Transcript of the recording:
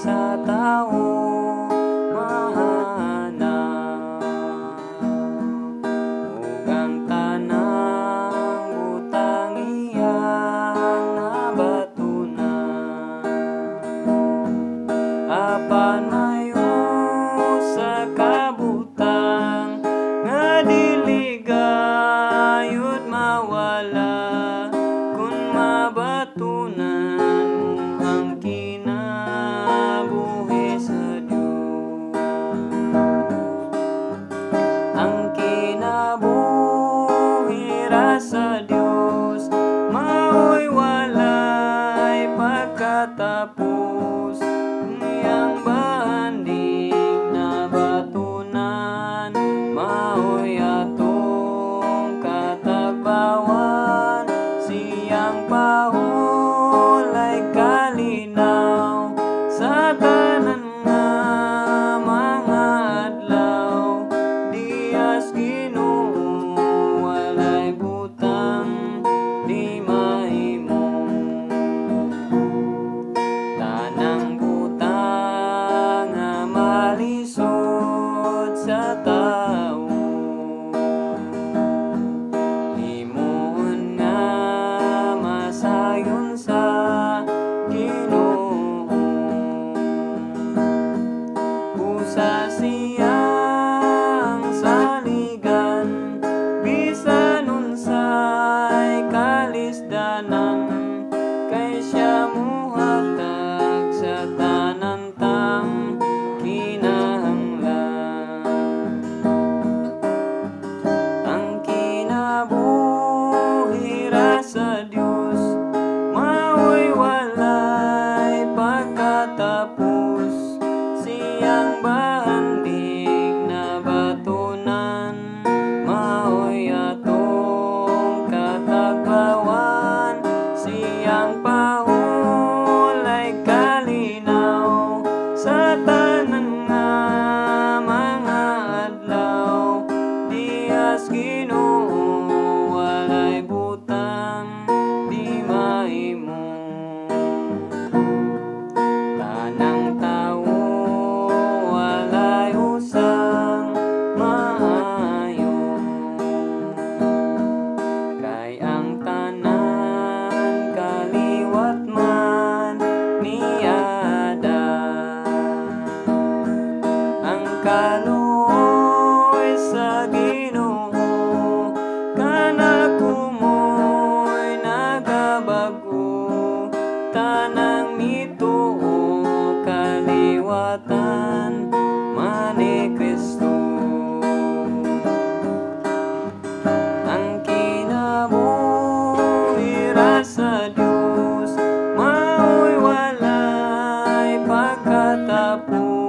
sa tao mahanap, ug ang tanang butang iyang nabatunan. Apan mayo sa kabutang nga dili gayud mawala, kun mabatunan mo ang kinabuhi sa Dios. Ang kinabuhi ra sa Dios mao'y walay pagkatapos. Ang bahanding nabatunan mao'y atong katagbawan. Siyang pahulay kalinaw sa tanan nga mga adlaw. Diyas Ginoo walay butang di mahimo. Tanang butang nga malisod sa tao, himuon nga masayon sa Ginoo. Usa siyang saligan bisan unsay kalisdanan, kay siya muhatag sa tanan tang kinahanglan. Ang kinabuhi ra sa Dios mao'y walay pagkatapos. Siyang bahanding nabatunan mao'y atong katagbawan. Siyang pahulay kalinaw sa tanan nga mga adlaw. Diyas Ginoo walay butang di mahimo. Tanang tawo walay usang maayo, kay ang tanan kaliwat man niada. Ang kaluoy sa Ginoo kana kumoy nagabag-o. Tanang mituo kaliwatan man ni Kristo. Ang kinabuhi ra sa Dios mao'y walay pagkatapos.